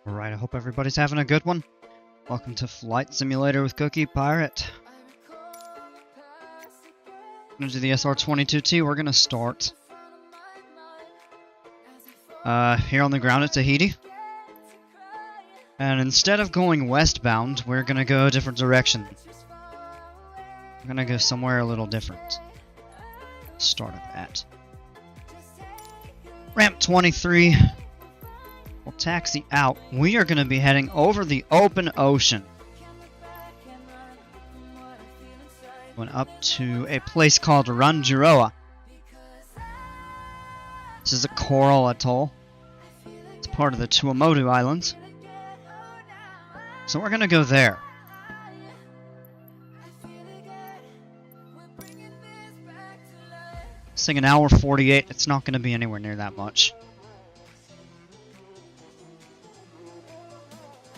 Alright, I hope everybody's having a good one. Welcome to Flight Simulator with Cookie Pirate. I'm going to do the SR22T. We're going to start here on the ground at Tahiti. And instead of going westbound, we're going to go a different direction. We're going to go somewhere a little different. Start at that. Ramp 23. We'll taxi out. We are going to be heading over the open ocean. Going up to a place called Rangiroa. This is a coral atoll. It's part of the Tuamotu Islands. So we're going to go there. Saying an hour 48. It's not going to be anywhere near that much.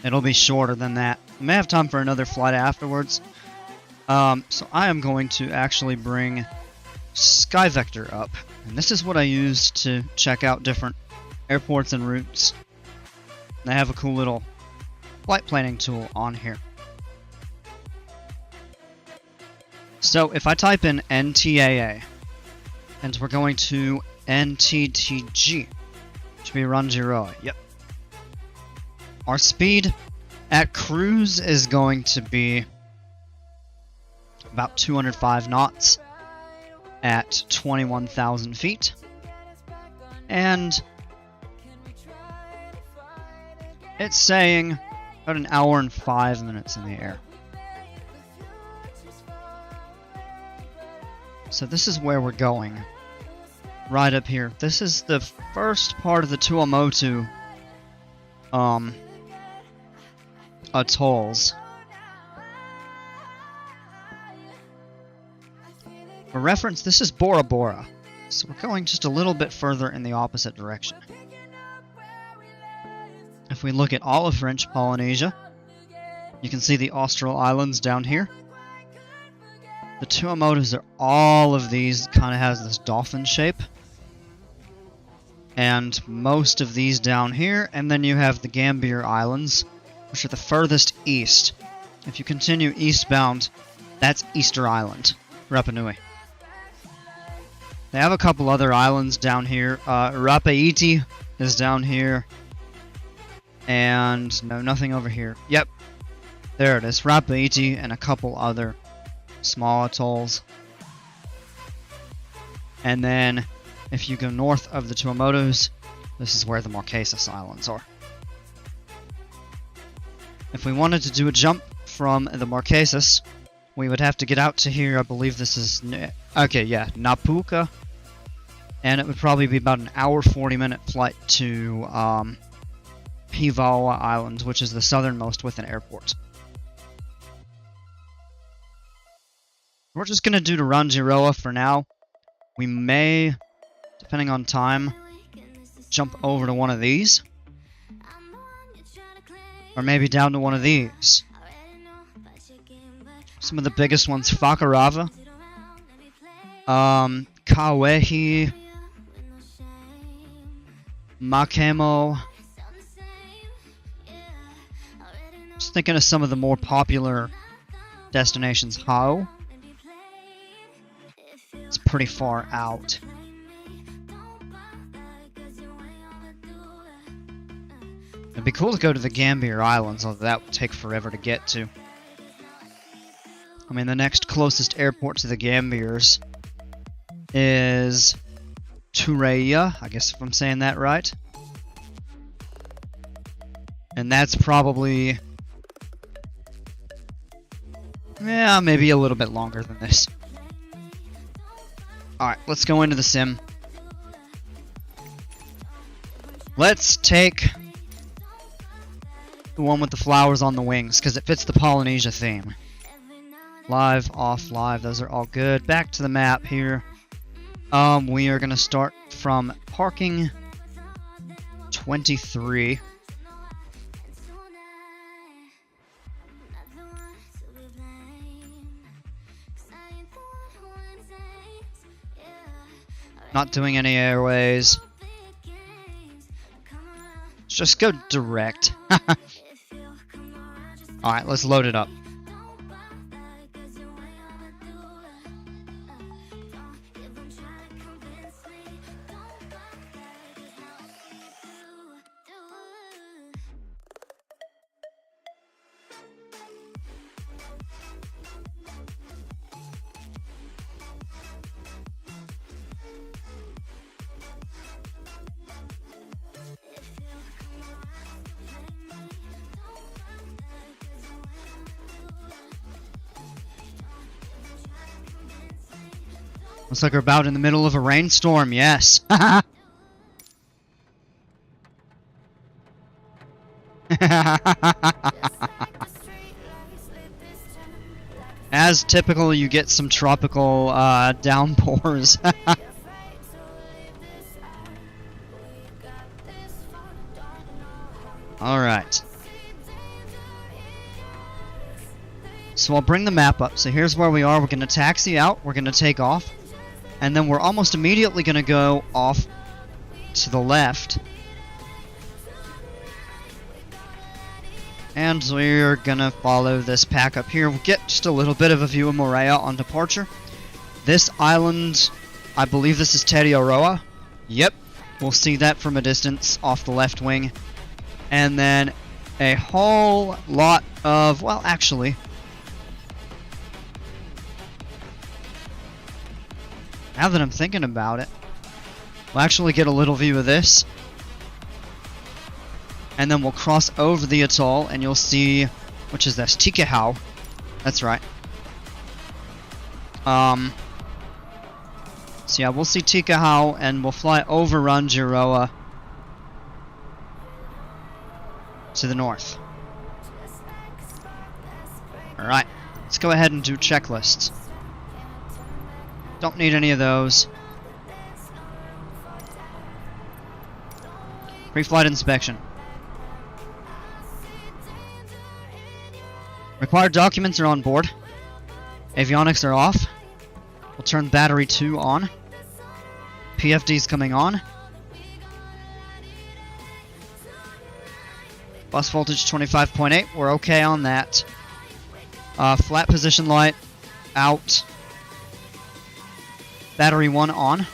It'll be shorter than that. I may have time for another flight afterwards. So I am going to actually bring SkyVector up. And this is what I use to check out different airports and routes. They have a cool little flight planning tool on here. So if I type in NTAA, and we're going to NTTG, should be Rangiroa, yep. Our speed at cruise is going to be about 205 knots at 21,000 feet. And it's saying about an hour and 5 minutes in the air. So this is where we're going. Right up here. This is the first part of the Tuamotu atolls. For reference, this is Bora Bora, so we're going just a little bit further in the opposite direction. If we look at all of French Polynesia, you can see the Austral Islands down here. The Tuamotus are all of these, kind of has this dolphin shape. And most of these down here, and then you have the Gambier Islands, which are the furthest east. If you continue eastbound, that's Easter Island, Rapa Nui. They have a couple other islands down here. Rapa Iti is down here. And no, nothing over here. Yep, there it is. Rapa Iti and a couple other small atolls. And then, if you go north of the Tuamotus, this is where the Marquesas Islands are. If we wanted to do a jump from the Marquesas, we would have to get out to here. I believe this is... Okay, yeah, Napuka. And it would probably be about an hour 40-minute flight to Hivaoa Island, which is the southernmost with an airport. We're just going to do to Rangiroa for now. We may, depending on time, jump over to one of these. Or maybe down to one of these. Some of the biggest ones, Fakarava, Kawehi, Makemo. Just thinking of some of the more popular destinations. Hao. It's pretty far out. It'd be cool to go to the Gambier Islands, although that would take forever to get to. I mean, the next closest airport to the Gambiers is Tureia, I guess if I'm saying that right. And that's probably... yeah, maybe a little bit longer than this. Alright, let's go into the sim. Let's take the one with the flowers on the wings, because it fits the Polynesia theme. Live, off, live, those are all good. Back to the map here. We are going to start from parking 23. Not doing any airways. just go direct. Alright, let's load it up. Looks like we're about in the middle of a rainstorm, yes. As typical, you get some tropical downpours. Alright. So I'll bring the map up. So here's where we are. We're going to taxi out. We're going to take off. And then we're almost immediately going to go off to the left. And we're going to follow this pack up here. We'll get just a little bit of a view of Moorea on departure. This island, I believe this is Rangiroa. Yep, we'll see that from a distance off the left wing. And then a whole lot of, well, actually, now that I'm thinking about it, we'll actually get a little view of this. And then we'll cross over the atoll and you'll see, which is this, Tikehau. That's right. So yeah, we'll see Tikehau and we'll fly over Rangiroa to the north. Alright, let's go ahead and do checklists. Don't need any of those. Pre-flight inspection. Required documents are on board. Avionics are off. We'll turn battery 2 on. PFD's coming on. Bus voltage 25.8. We're okay on that. Flat position light out. Battery 1 on.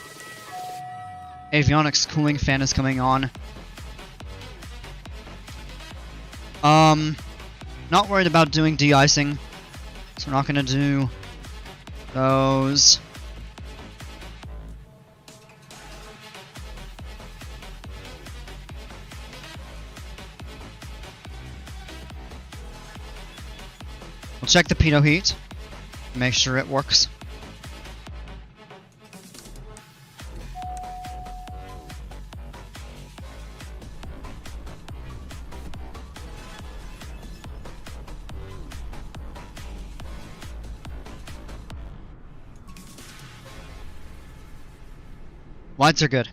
Avionics cooling fan is coming on. Not worried about doing de-icing, so we're not going to do those. We'll check the pitot heat, make sure it works. Lights are good.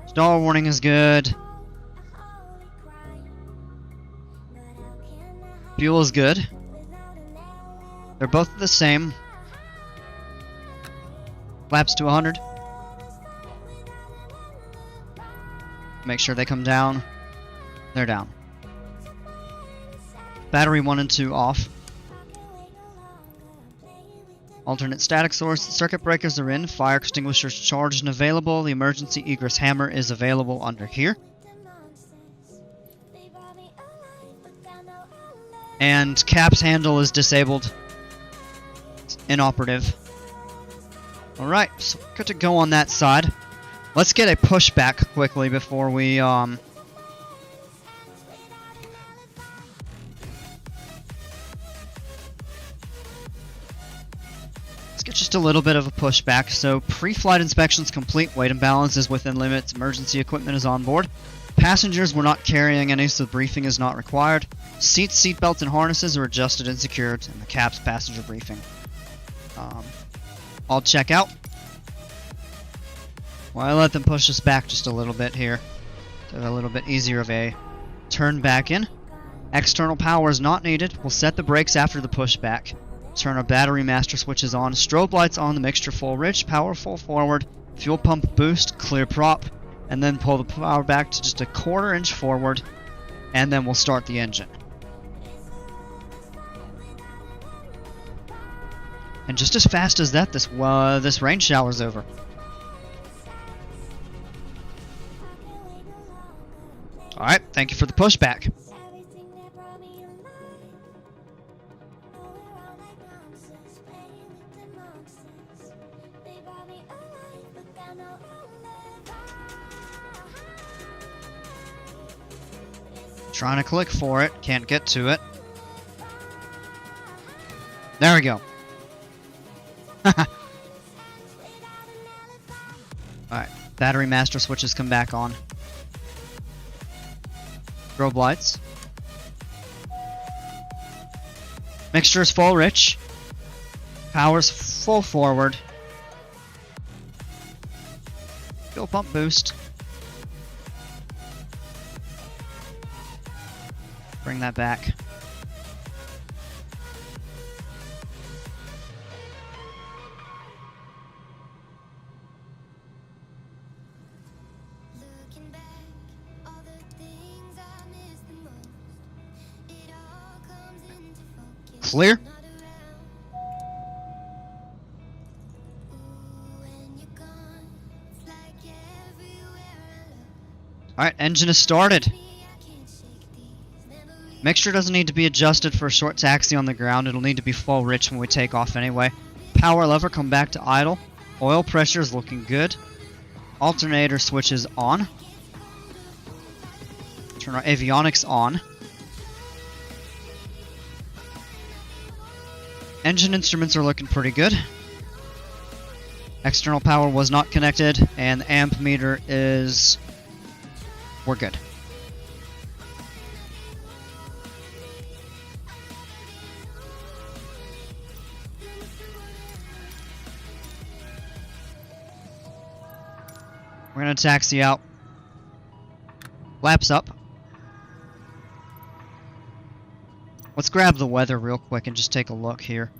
Stall warning is good. Fuel is good. They're both the same. Flaps to 100. Make sure they come down. They're down. Battery 1 and 2 off. Alternate static source. Circuit breakers are in. Fire extinguishers charged and available. The emergency egress hammer is available under here. And CAPS handle is disabled. It's inoperative. Alright, so good to go on that side. Let's get a pushback quickly before we get just a little bit of a pushback. So pre-flight inspections complete, weight and balance is within limits, emergency equipment is on board. Passengers, we're not carrying any, so briefing is not required. Seats, seatbelts, and harnesses are adjusted and secured, and the CAPS passenger briefing. I'll check out. Well, I let them push us back just a little bit here. So a little bit easier of a turn back in. External power is not needed. We'll set the brakes after the pushback. Turn our battery master switches on. Strobe lights on, the mixture full rich, power full forward, fuel pump boost, clear prop, and then pull the power back to just a 1/4 inch forward, and then we'll start the engine. And just as fast as that, this rain shower's over. Alright, thank you for the pushback. Trying to click for it, can't get to it. There we go. Alright, battery master switches come back on. Strobe lights. Mixture is full rich. Power's full forward. Fuel pump boost. Bring that back. Clear. Alright, engine is started. Mixture doesn't need to be adjusted for a short taxi on the ground. It'll need to be full rich when we take off anyway. Power lever come back to idle. Oil pressure is looking good. Alternator switches on. Turn our avionics on. Engine instruments are looking pretty good. External power was not connected, and the amp meter is... we're good. We're gonna taxi out. Flaps up. Let's grab the weather real quick and just take a look here.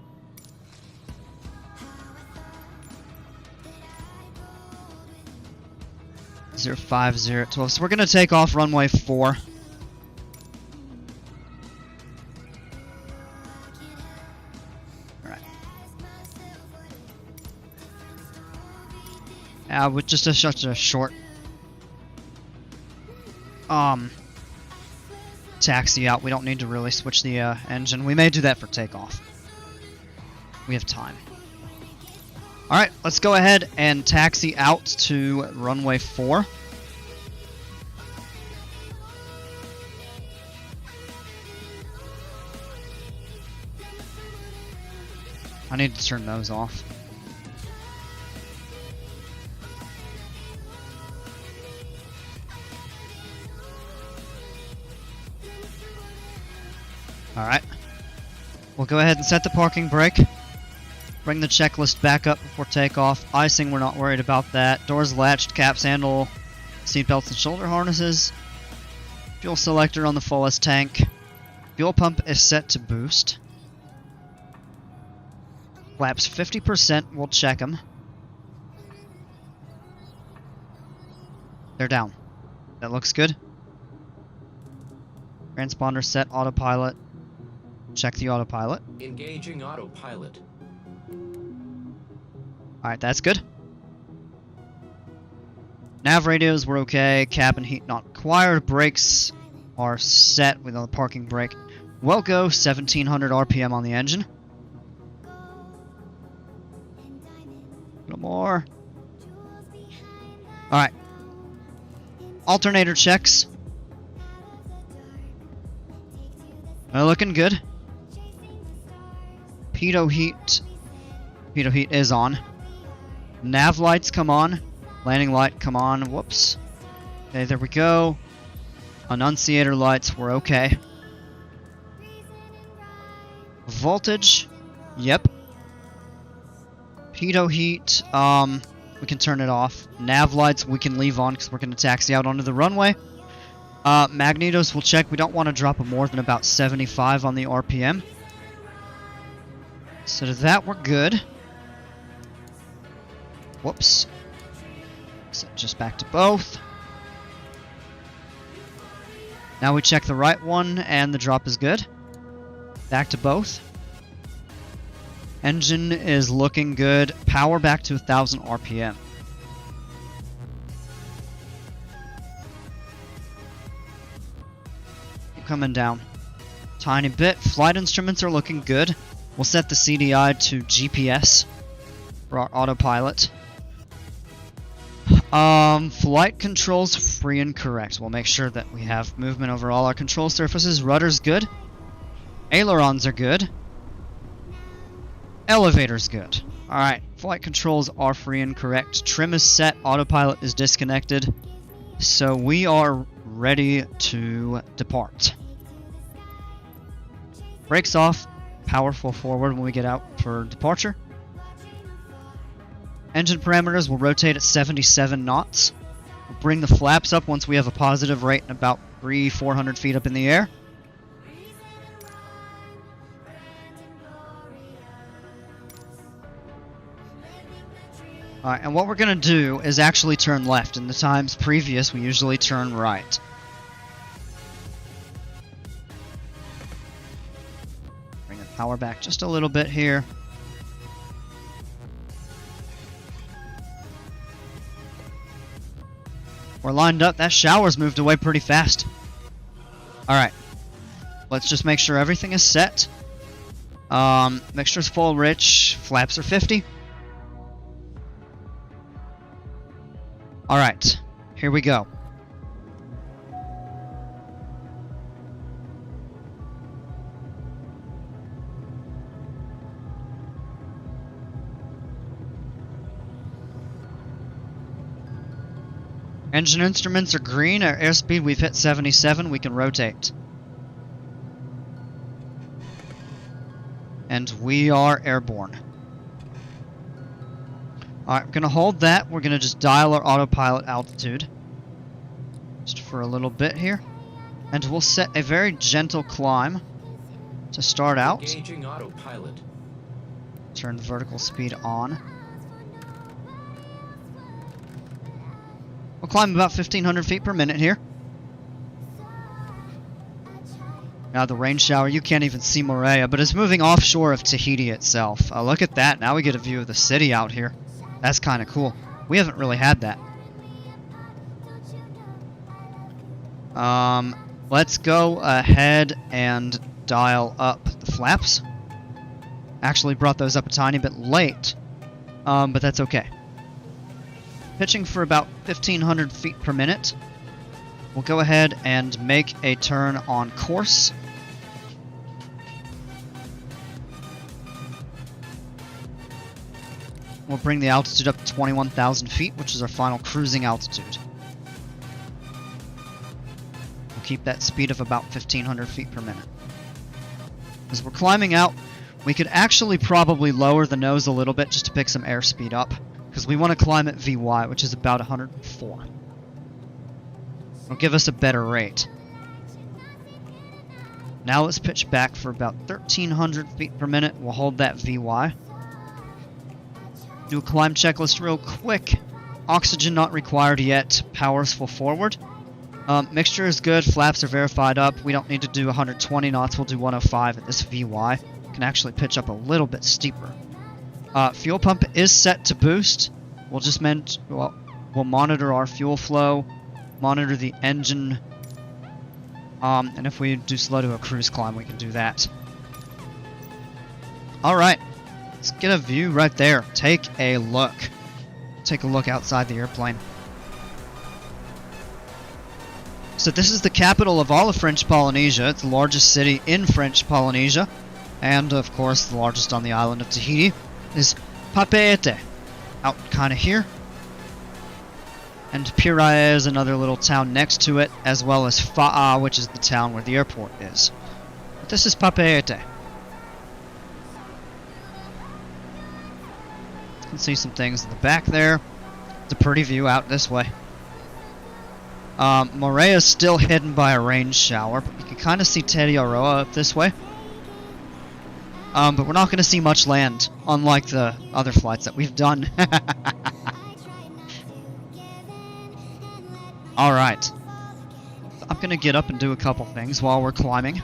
Zero 5012. So we're gonna take off runway 4. Alright. With just such a short taxi out, we don't need to really switch the engine. We may do that for takeoff. We have time. Alright, let's go ahead and taxi out to runway 4. I need to turn those off. Alright. We'll go ahead and set the parking brake. Bring the checklist back up before takeoff. Icing, we're not worried about that. Doors latched, caps handle, seatbelts and shoulder harnesses. Fuel selector on the fullest tank. Fuel pump is set to boost. Flaps 50%, we'll check them. They're down. That looks good. Transponder set, autopilot. Check the autopilot. Engaging autopilot. Alright, that's good. Nav radios were okay. Cabin heat not required. Brakes are set with the parking brake. We'll go 1700 RPM on the engine. A little more. Alright. Alternator checks. They're looking good. Pitot heat is on. Nav lights come on. Landing light come on. Whoops. Okay, there we go. Annunciator lights were okay. Voltage. Yep. Pitot heat. We can turn it off. Nav lights we can leave on because we're going to taxi out onto the runway. Magnetos we'll check. We don't want to drop more than about 75 on the RPM. So to that, we're good. Whoops. Set just back to both. Now we check the right one, and the drop is good. Back to both. Engine is looking good. Power back to 1,000 RPM. Keep coming down. Tiny bit. Flight instruments are looking good. We'll set the CDI to GPS for our autopilot. Flight controls free and correct. We'll make sure that we have movement over all our control surfaces. Rudder's good. Ailerons are good. Elevator's good. Alright, flight controls are free and correct. Trim is set. Autopilot is disconnected. So we are ready to depart. Brakes off. Powerful forward when we get out for departure. Engine parameters will rotate at 77 knots. We'll bring the flaps up once we have a positive rate and about 300-400 feet up in the air. Alright, and what we're going to do is actually turn left. In the times previous, we usually turn right. Bring the power back just a little bit here. We're lined up. That shower's moved away pretty fast. Alright. Let's just make sure everything is set. Mixture's full rich. Flaps are 50. Alright. Here we go. Engine instruments are green. Our airspeed, we've hit 77. We can rotate. And we are airborne. Alright, we're going to hold that. We're going to just dial our autopilot altitude. Just for a little bit here. And we'll set a very gentle climb to start out. Engaging autopilot. Turn vertical speed on. We'll climb about 1,500 feet per minute here. Now the rain shower, you can't even see Moorea, but it's moving offshore of Tahiti itself. Look at that, now we get a view of the city out here. That's kind of cool. We haven't really had that. Let's go ahead and dial up the flaps. Actually brought those up a tiny bit late, but that's okay. Pitching for about 1,500 feet per minute. We'll go ahead and make a turn on course. We'll bring the altitude up to 21,000 feet, which is our final cruising altitude. We'll keep that speed of about 1,500 feet per minute. As we're climbing out, we could actually probably lower the nose a little bit just to pick some airspeed up, because we want to climb at VY, which is about 104. It'll give us a better rate. Now let's pitch back for about 1,300 feet per minute. We'll hold that VY. Do a climb checklist real quick. Oxygen not required yet. Power's full forward. Mixture is good. Flaps are verified up. We don't need to do 120 knots. We'll do 105 at this VY. Can actually pitch up a little bit steeper. Fuel pump is set to boost. We'll monitor our fuel flow, monitor the engine, and if we do slow to a cruise climb, we can do that. Alright, let's get a view right there. Take a look. Take a look outside the airplane. So this is the capital of all of French Polynesia. It's the largest city in French Polynesia, and of course the largest on the island of Tahiti is Papeete, out kind of here. And Pirae is another little town next to it, as well as Fa'a, which is the town where the airport is. But this is Papeete. You can see some things in the back there. It's a pretty view out this way. Moorea is still hidden by a rain shower, but you can kind of see Rangiroa up this way. But we're not going to see much land, unlike the other flights that we've done. Alright. I'm going to get up and do a couple things while we're climbing.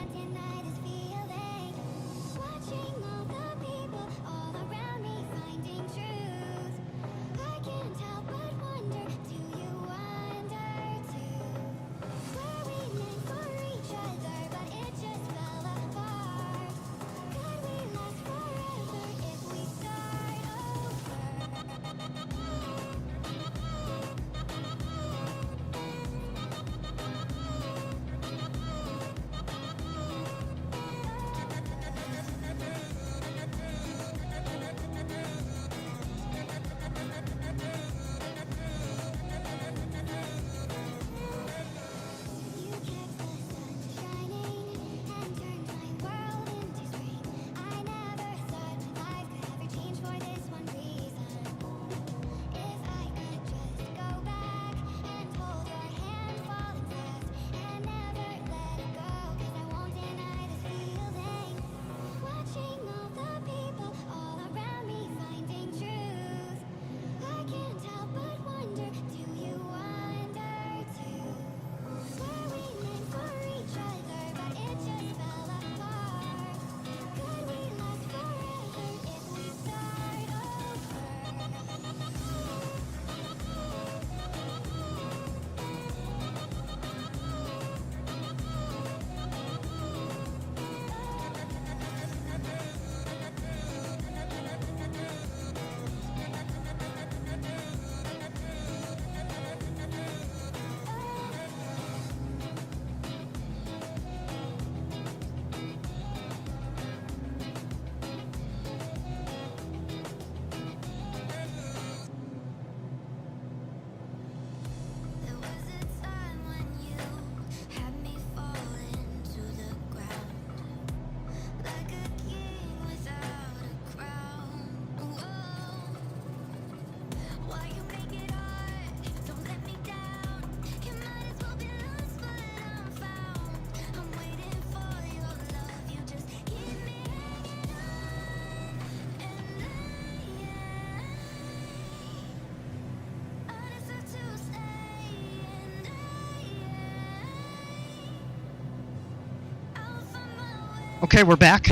Okay, we're back.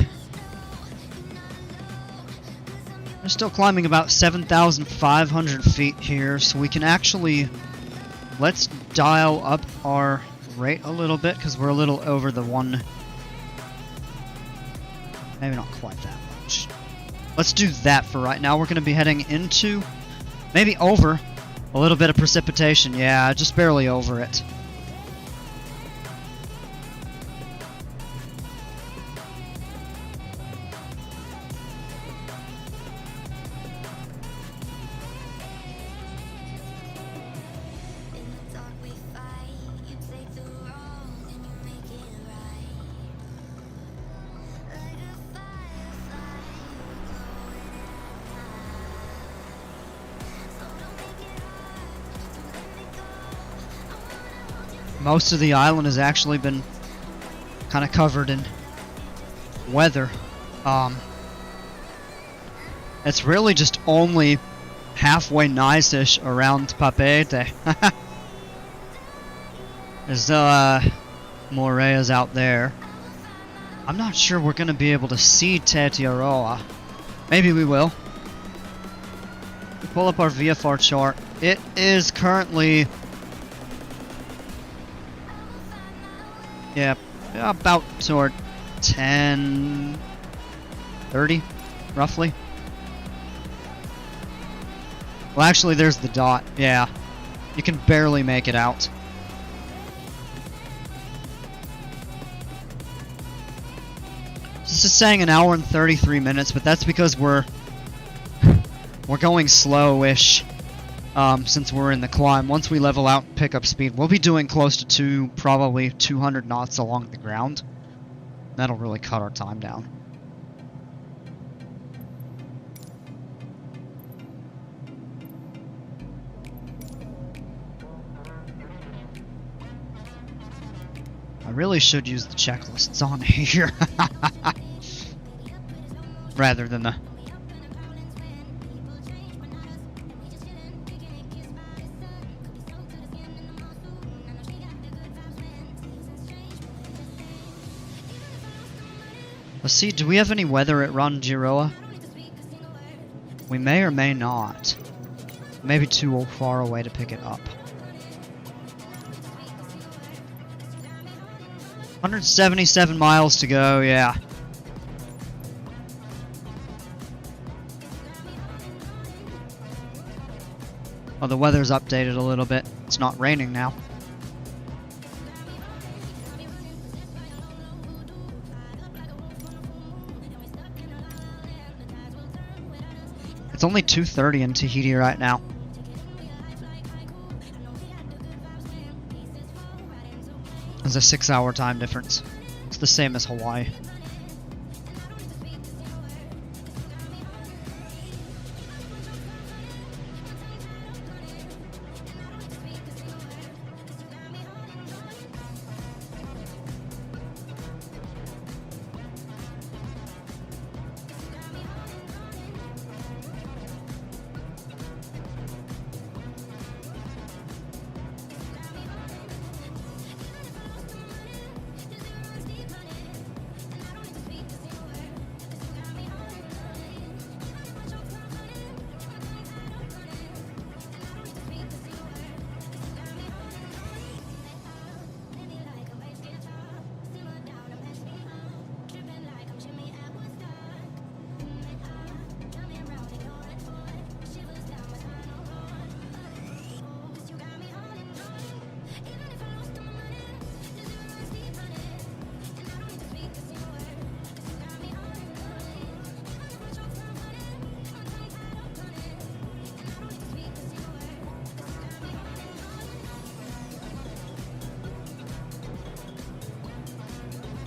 We're still climbing about 7,500 feet here, so we can actually... Let's dial up our rate a little bit, because we're a little over the one... Maybe not quite that much. Let's do that for right now. We're going to be heading into... Maybe over a little bit of precipitation. Yeah, just barely over it. Most of the island has actually been kind of covered in weather. It's really just only halfway nice-ish around Papeete. There's Moreas out there. I'm not sure we're going to be able to see Rangiroa. Maybe we will. We pull up our VFR chart. It is currently... Yeah, about toward 10:30, roughly. Well, actually, there's the dot. Yeah, you can barely make it out. This is saying an hour and 33 minutes, but that's because we're going slow-ish. Since we're in the climb. Once we level out and pick up speed, we'll be doing close to probably 200 knots along the ground. That'll really cut our time down. I really should use the checklists on here. rather than the... Let's see, do we have any weather at Rangiroa? We may or may not. Maybe too far away to pick it up. 177 miles to go, yeah. Well, the weather's updated a little bit. It's not raining now. It's only 2:30 in Tahiti right now. There's a 6-hour time difference. It's the same as Hawaii.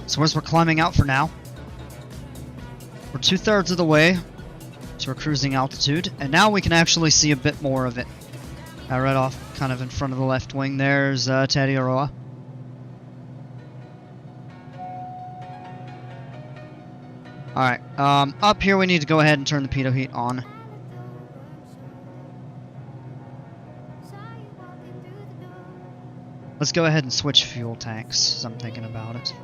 So as we're climbing out for now, we're 2/3 of the way to our cruising altitude, and now we can actually see a bit more of it. Right off, kind of in front of the left wing, there's Rangiroa. Alright, up here we need to go ahead and turn the pitot heat on. Let's go ahead and switch fuel tanks, as I'm thinking about it.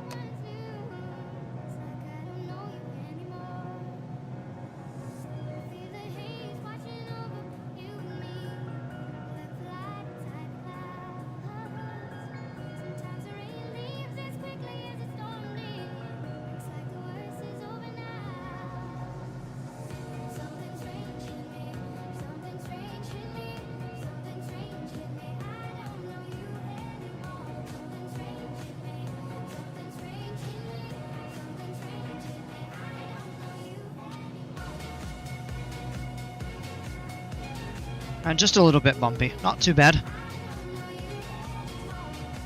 And just a little bit bumpy. Not too bad.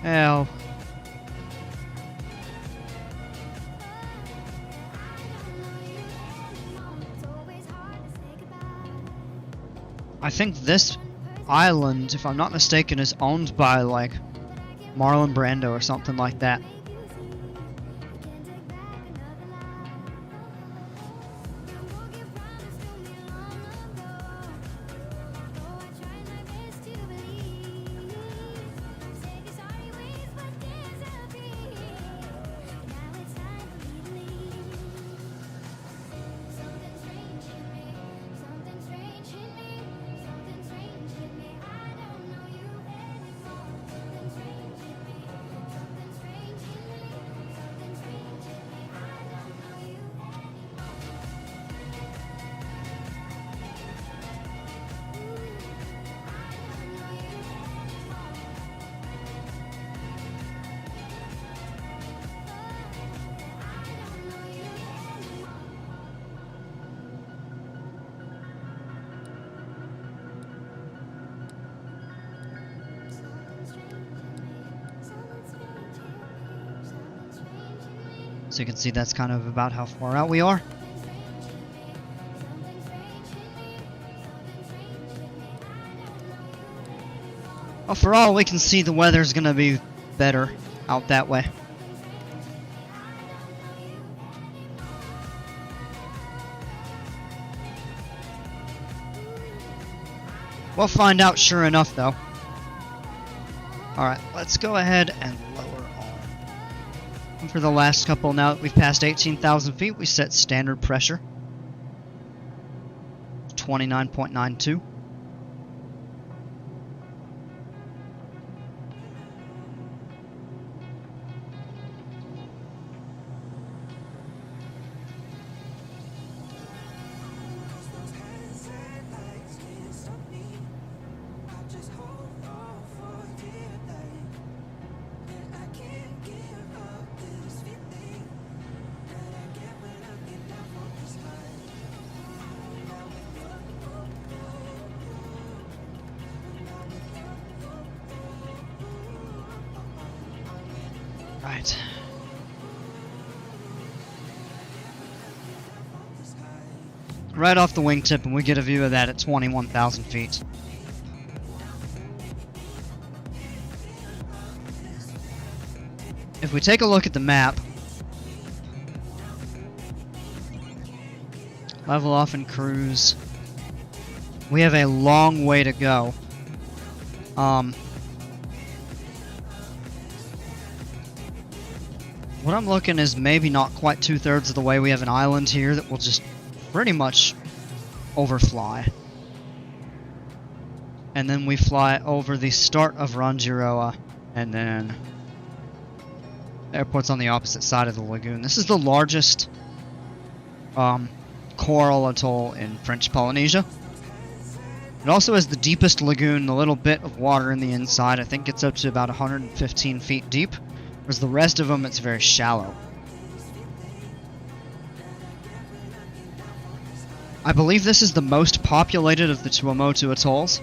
Well, I think this island, if I'm not mistaken, is owned by like Marlon Brando or something like that. So you can see that's kind of about how far out we are. Well, for all we can see, the weather's gonna be better out that way. We'll find out sure enough, though. Alright, let's go ahead and lower on. And for the last couple, now that we've passed 18,000 feet, we set standard pressure. 29.92. Right. Right off the wingtip, and we get a view of that at 21,000 feet. If we take a look at the map, level off and cruise, we have a long way to go. What I'm looking is maybe not quite 2/3 of the way. We have an island here that will just pretty much overfly. And then we fly over the start of Rangiroa, and then the airport's on the opposite side of the lagoon. This is the largest coral atoll in French Polynesia. It also has the deepest lagoon, the little bit of water in the inside. I think it's up to about 115 feet deep. Whereas the rest of them, it's very shallow. I believe this is the most populated of the Tuamotu atolls.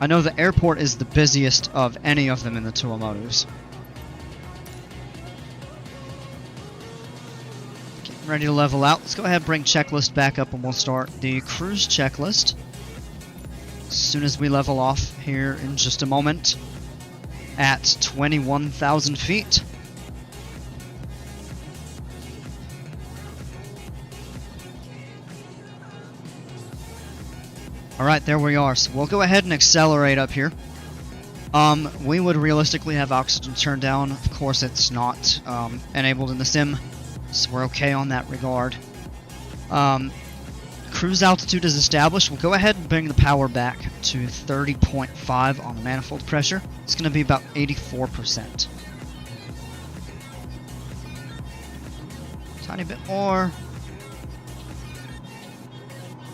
I know the airport is the busiest of any of them in the Tuamotus. Getting ready to level out. Let's go ahead and bring checklist back up and we'll start the cruise checklist as soon as we level off here in just a moment. At 21,000 feet. Alright, there we are. So we'll go ahead and accelerate up here. We would realistically have oxygen turned down. Of course, it's not enabled in the sim, so we're okay on that regard. Cruise altitude is established. We'll go ahead and bring the power back to 30.5 on the manifold pressure. It's going to be about 84%. Tiny bit more.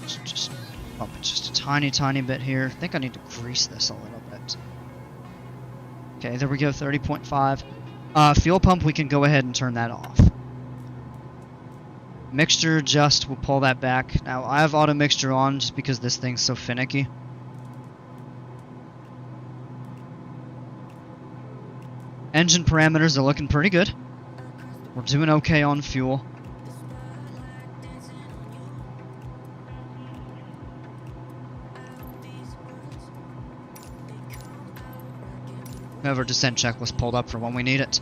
Just bump it just a tiny bit here. I think I need to grease this a little bit. Okay, there we go, 30.5. Fuel pump, we can go ahead and turn that off. Mixture just, we'll pull that back. Now, I have auto mixture on just because this thing's so finicky. Engine parameters are looking pretty good. We're doing okay on fuel. We have our descent checklist pulled up for when we need it.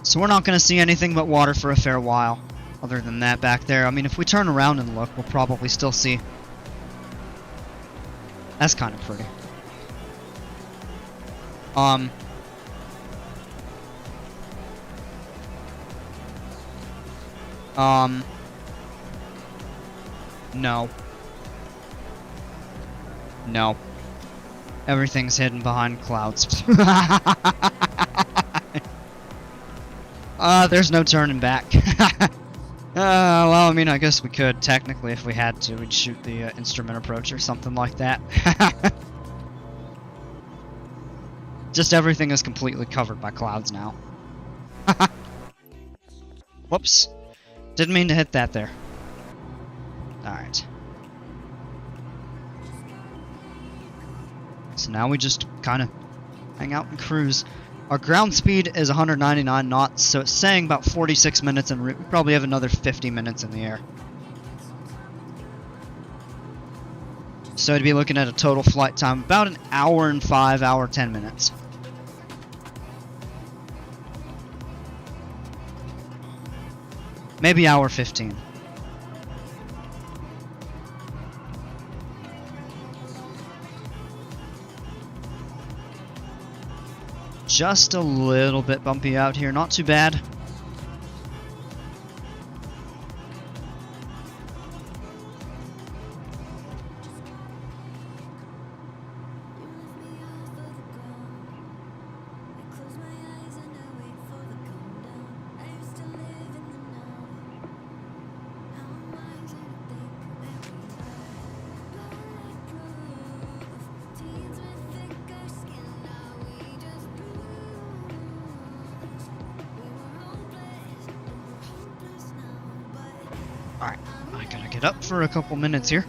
So we're not going to see anything but water for a fair while. Other than that back there. I mean, if we turn around and look, we'll probably still see. That's kind of pretty. No. No. Everything's hidden behind clouds. There's no turning back. Well, I mean, I guess we could, technically, if we had to. We'd shoot the instrument approach or something like that. Just everything is completely covered by clouds now. Whoops. Didn't mean to hit that there. Alright. So now we just kind of hang out and cruise. Our ground speed is 199 knots, so it's saying about 46 minutes en route. We probably have another 50 minutes in the air. So I'd be looking at a total flight time about an hour and 5, hour 10 minutes. Maybe hour 15. Just a little bit bumpy out here, not too bad. Alright, I gotta get up for a couple minutes here.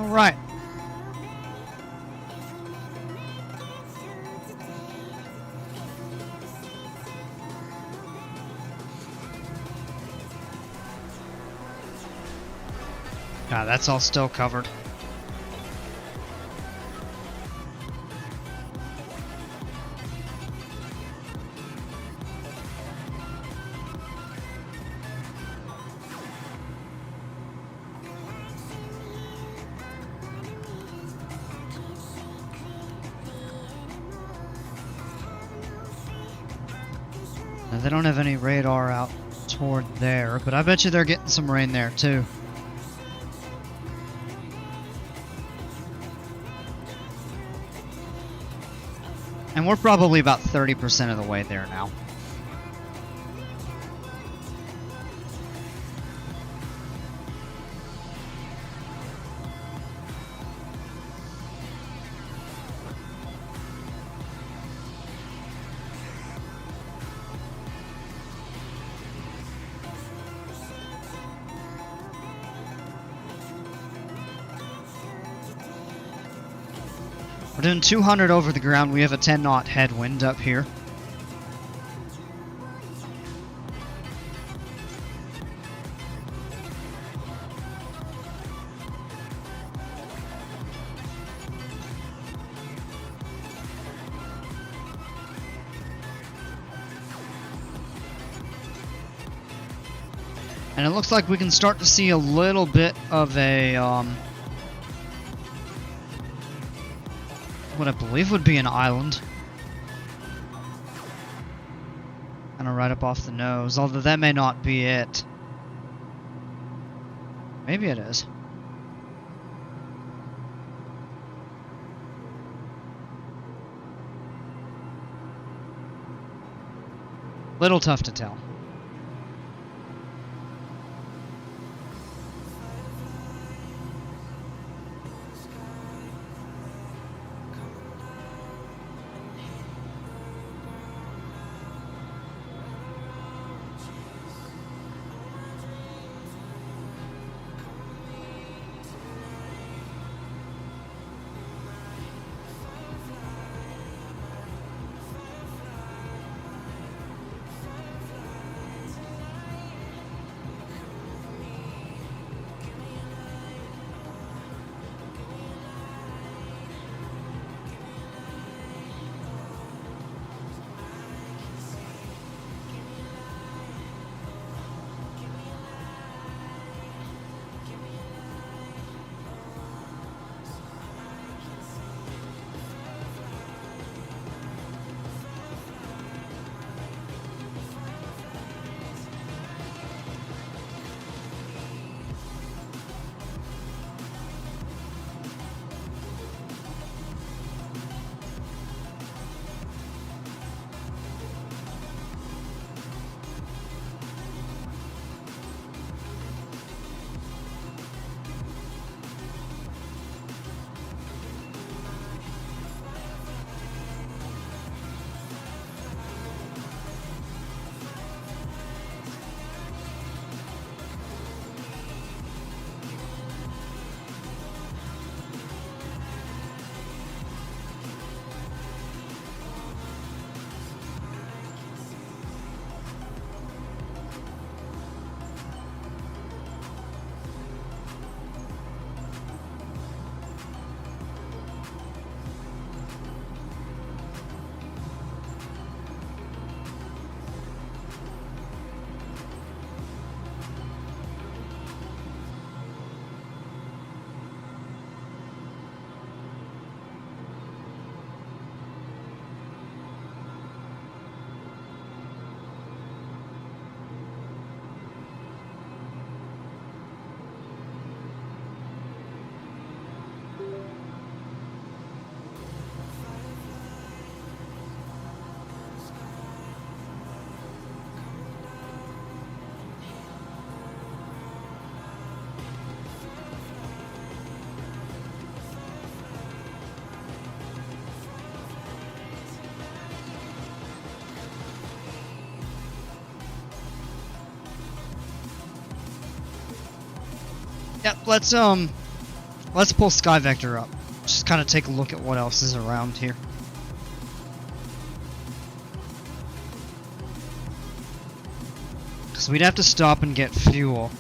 Alright. God, that's all still covered. Now, they don't have any radar out toward there, but I bet you they're getting some rain there too. And we're probably about 30% of the way there now. We're doing 200 over the ground. We have a 10 knot headwind up here. And it looks like we can start to see a little bit of a what I believe would be an island. Kind of right up off the nose, although that may not be it. Maybe it is. Little tough to tell. Yep, let's let's pull Sky Vector up. Just kind of take a look at what else is around here. Because we'd have to stop and get fuel.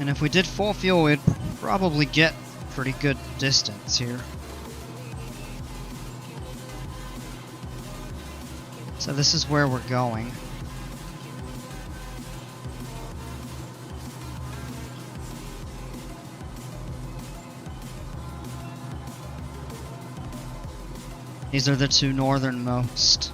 And if we did full fuel, we'd probably get pretty good distance here. So this is where we're going. These are the two northernmost.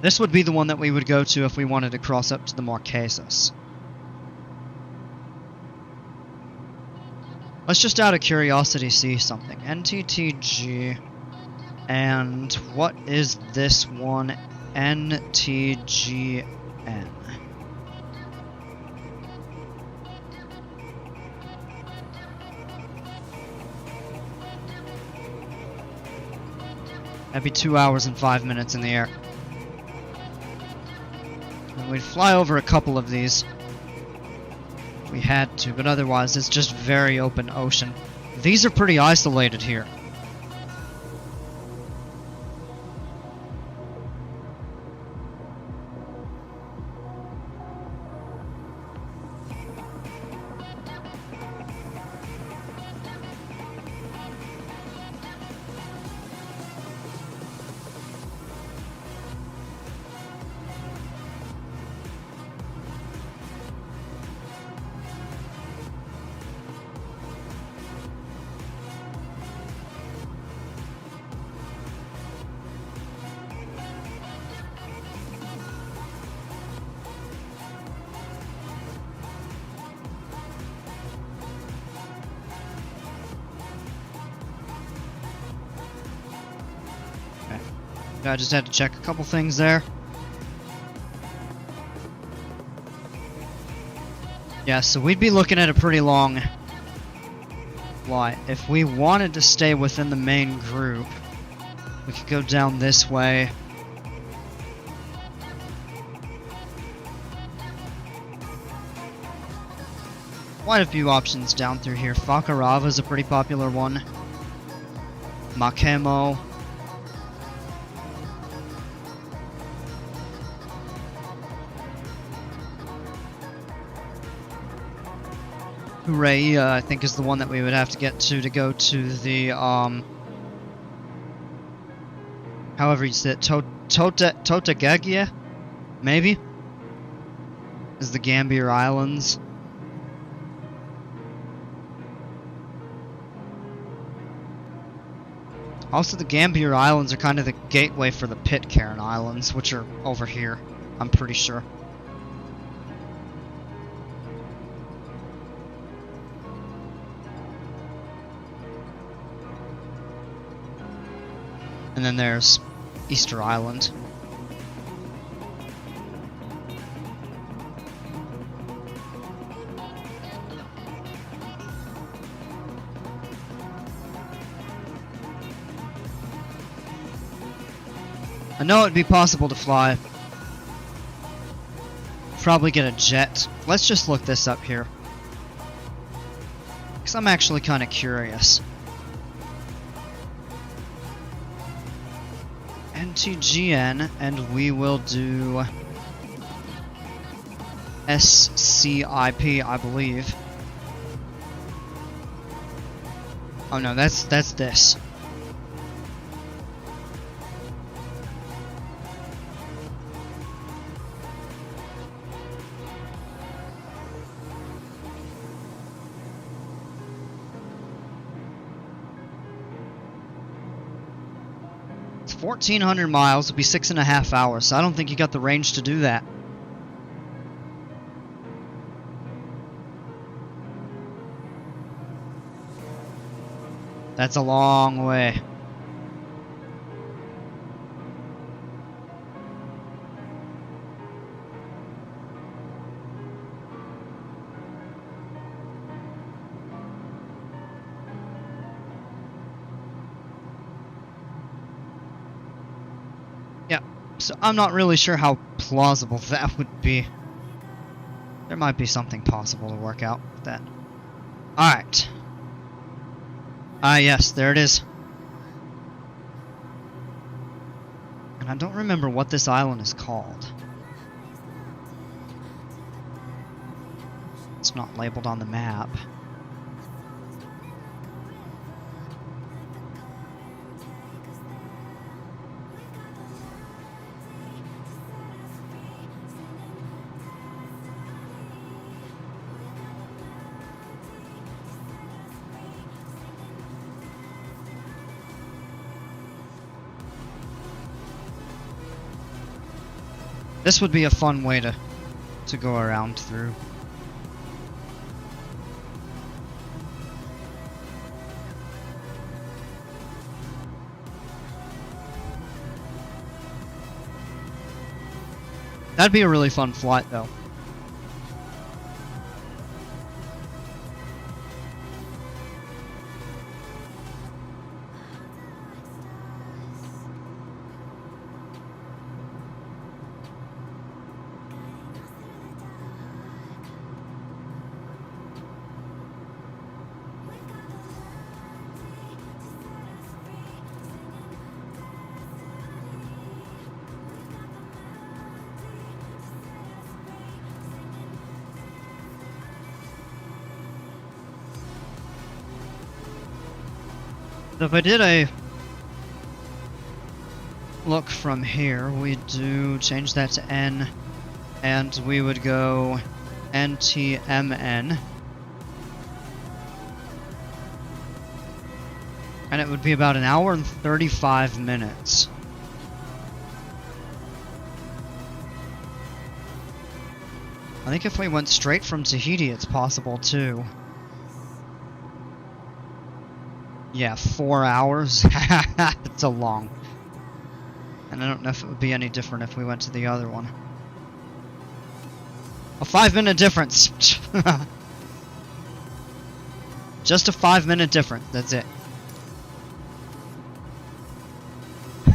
This would be the one that we would go to if we wanted to cross up to the Marquesas. Let's just out of curiosity see something. NTTG. And what is this one? NTGN. That'd be 2 hours and 5 minutes in the air. And we'd fly over a couple of these if we had to, but otherwise it's just very open ocean. These are pretty isolated here. I just had to check a couple things there. Yeah, so we'd be looking at a pretty long flight. If we wanted to stay within the main group, we could go down this way. Quite a few options down through here. Fakarava is a pretty popular one. Makemo. Ray, I think, is the one that we would have to get to go to the, however you say it, Totagagia? Maybe? Is the Gambier Islands. Also, the Gambier Islands are kind of the gateway for the Pitcairn Islands, which are over here, I'm pretty sure. And then there's Easter Island. I know it'd be possible to fly. Probably get a jet. Let's just look this up here, because I'm actually kind of curious. NTGN, and we will do SCIP, I believe. Oh no, that's this. It's 1,400 miles, it'll be 6.5 hours, so I don't think you got the range to do that. That's a long way. Yeah, so I'm not really sure how plausible that would be. There might be something possible to work out with that. Alright. Ah, yes, there it is. And I don't remember what this island is called. It's not labeled on the map. This would be a fun way to go around through. That'd be a really fun flight, though. So if I did a look from here, we do change that to N, and we would go NTMN. And it would be about 1 hour and 35 minutes. I think if we went straight from Tahiti, it's possible too. Yeah, 4 hours. It's a long. And I don't know if it would be any different if we went to the other one. A 5-minute difference. Just a 5-minute difference, that's it.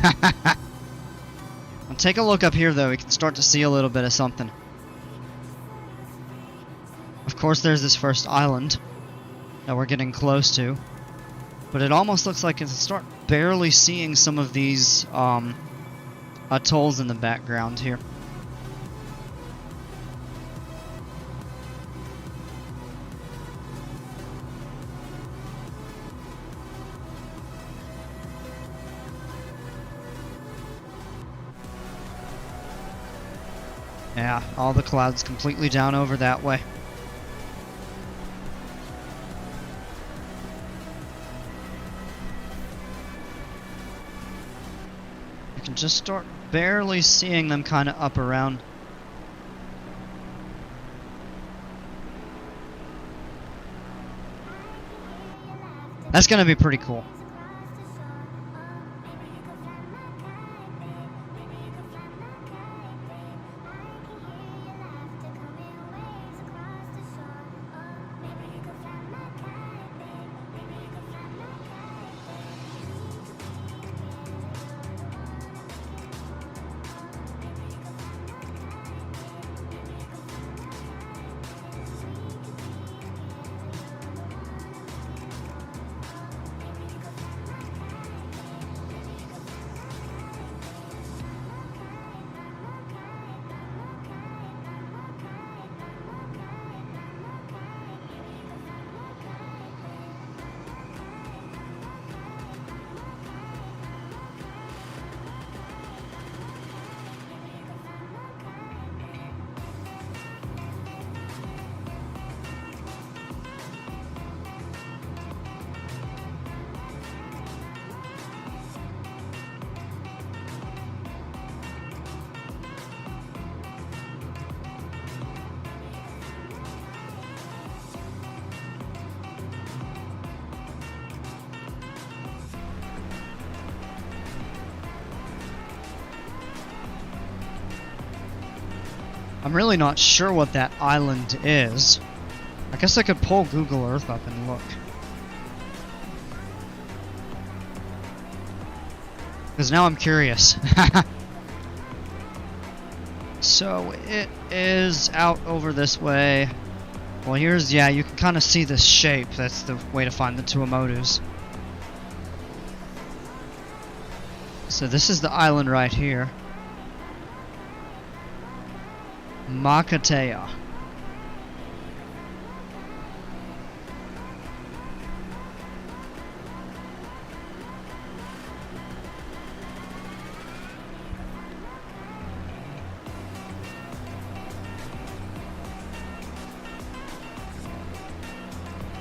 Well, take a look up here though, we can start to see a little bit of something. Of course there's this first island that we're getting close to. But it almost looks like I can start barely seeing some of these atolls in the background here. Yeah, all the clouds completely down over that way. You can just start barely seeing them kind of up around. That's gonna be pretty cool. I'm really not sure what that island is. I guess I could pull Google Earth up and look. Because now I'm curious. So it is out over this way. Well, here's, yeah, you can kind of see this shape. That's the way to find the Tuamotus. So this is the island right here. Makatea.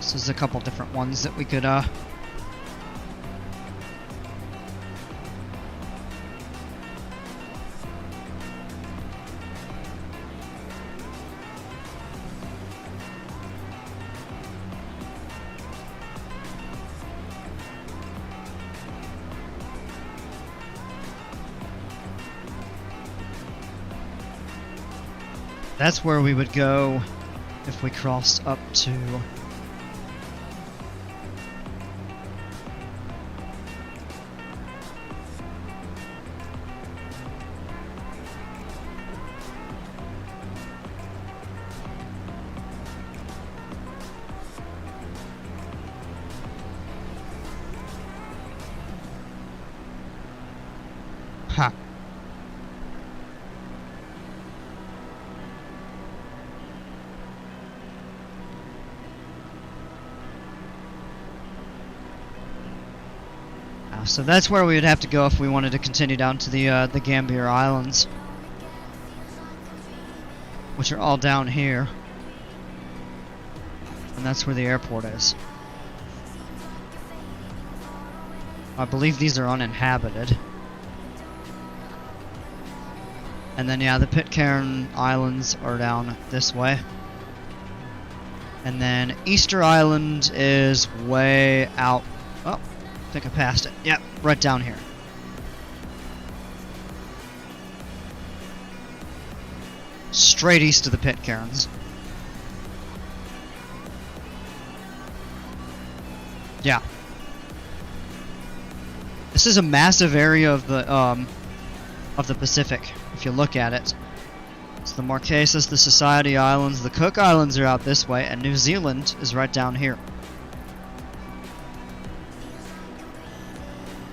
So there's a couple different ones that we could that's where we would go if we crossed up to ha. So that's where we would have to go if we wanted to continue down to the Gambier Islands, which are all down here, and that's where the airport is. I believe these are uninhabited. And then yeah, the Pitcairn Islands are down this way. And then Easter Island is way out. Oh, I think I passed it. Yep, right down here. Straight east of the Pitcairns. Yeah. This is a massive area of the Pacific, if you look at it. It's the Marquesas, the Society Islands, the Cook Islands are out this way, and New Zealand is right down here.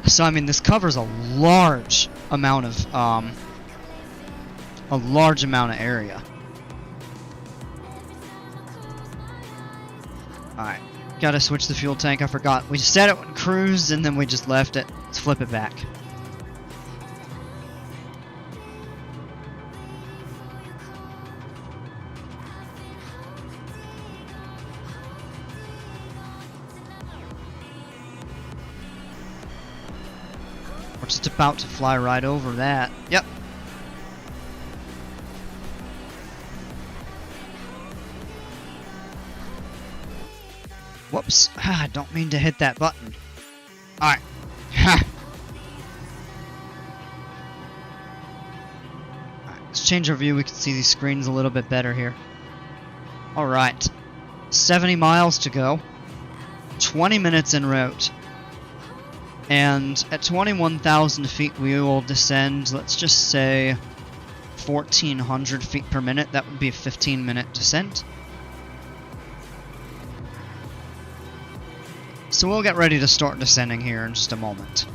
So I mean, this covers a large amount of area. Alright, gotta switch the fuel tank, I forgot. We set it on cruise and then we just left it. Let's flip it back. We're just about to fly right over that. Yep. Whoops. I don't mean to hit that button. Alright. Alright, let's change our view. We can see these screens a little bit better here. Alright. 70 miles to go. 20 minutes en route. And at 21,000 feet we will descend, let's just say 1,400 feet per minute. That would be a 15-minute descent. So we'll get ready to start descending here in just a moment.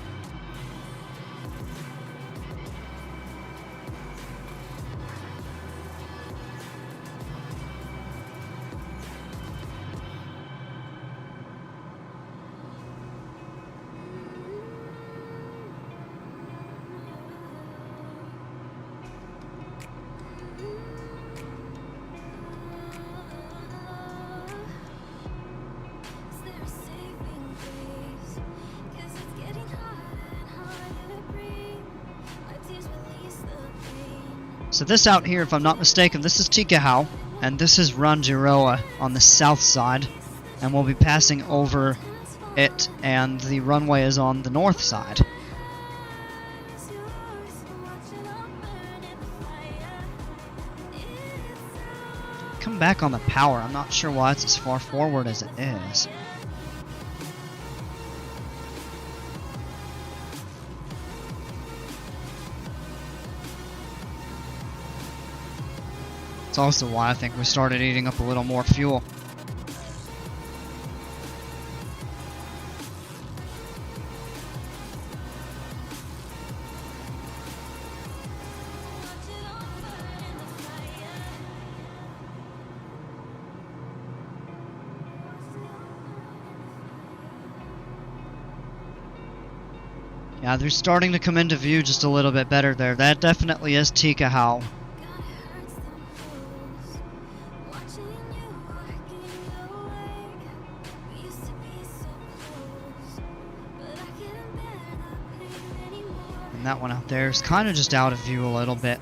So this out here, if I'm not mistaken, this is Tikahau, and this is Rangiroa on the south side, and we'll be passing over it, and the runway is on the north side. Come back on the power. I'm not sure why it's as far forward as it is. It's also why I think we started eating up a little more fuel. Yeah, they're starting to come into view just a little bit better there. That definitely is Tikahau. And that one out there is kind of just out of view a little bit.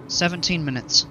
"17 minutes.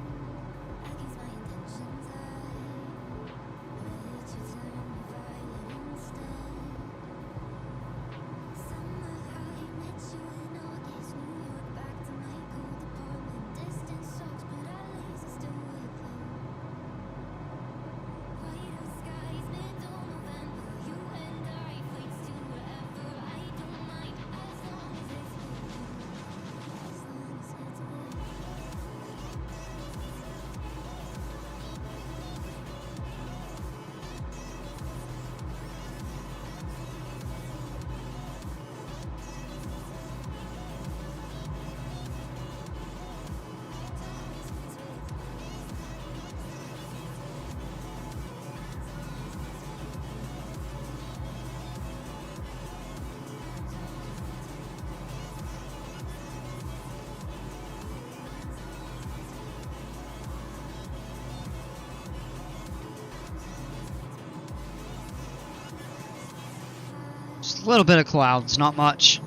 Just a little bit of clouds, not much.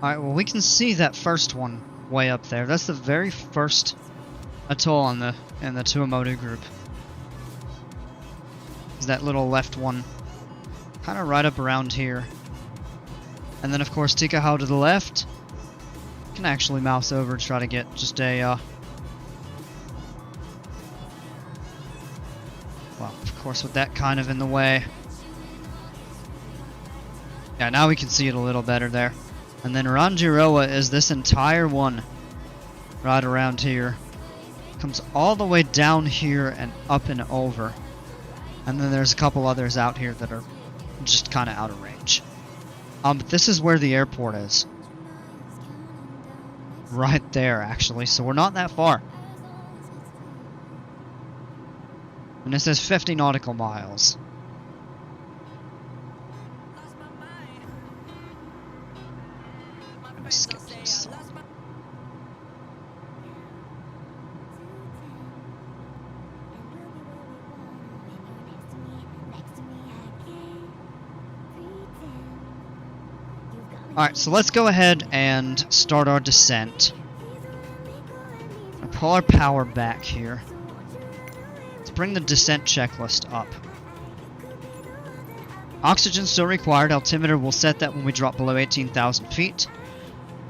Alright, well we can see that first one way up there. That's the very first atoll in the Tuamotu group. Is that little left one. Kind of right up around here. And then of course Tikahau to the left. Can actually mouse over and try to get just a well, of course with that kind of in the way. Yeah, now we can see it a little better there. And then Rangiroa is this entire one right around here. Comes all the way down here and up and over. And then there's a couple others out here that are just kind of out of range. But this is where the airport is. Right there, actually. So we're not that far. And it says 50 nautical miles. Skip this. Alright, so let's go ahead and start our descent. I'll pull our power back here. Let's bring the descent checklist up. Oxygen still required. Altimeter will set that when we drop below 18,000 feet.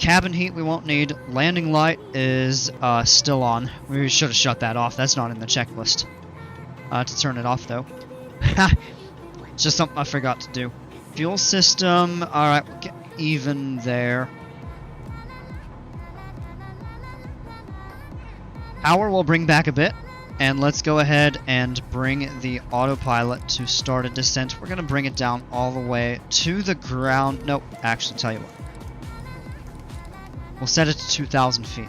Cabin heat we won't need. Landing light is still on. We should have shut that off. That's not in the checklist. To turn it off, though. It's just something I forgot to do. Fuel system. Alright, we'll get even there. Power will bring back a bit. And let's go ahead and bring the autopilot to start a descent. We're going to bring it down all the way to the ground. Nope, actually, tell you what. We'll set it to 2,000 feet.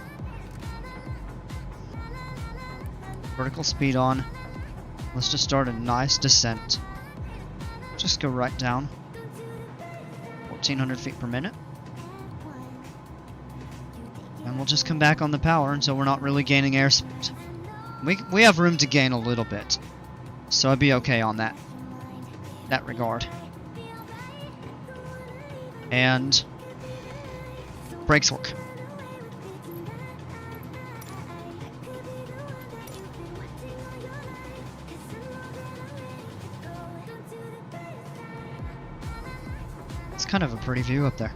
Vertical speed on. Let's just start a nice descent. Just go right down. 1,400 feet per minute. And we'll just come back on the power until we're not really gaining airspeed. We have room to gain a little bit, so I'd be okay on that regard. And brakes work. It's kind of a pretty view up there.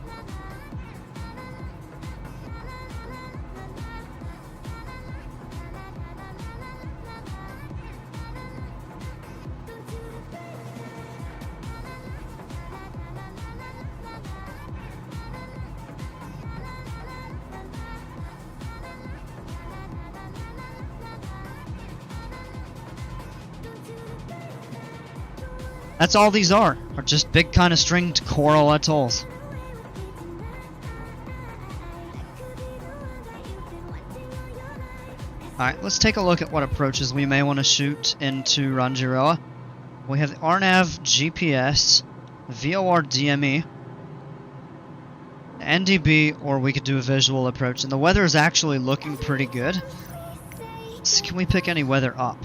That's all these are just big kind of stringed coral atolls. Alright, let's take a look at what approaches we may want to shoot into Rangiroa. We have the RNAV GPS, VOR DME, NDB, or we could do a visual approach. And the weather is actually looking pretty good. So can we pick any weather up?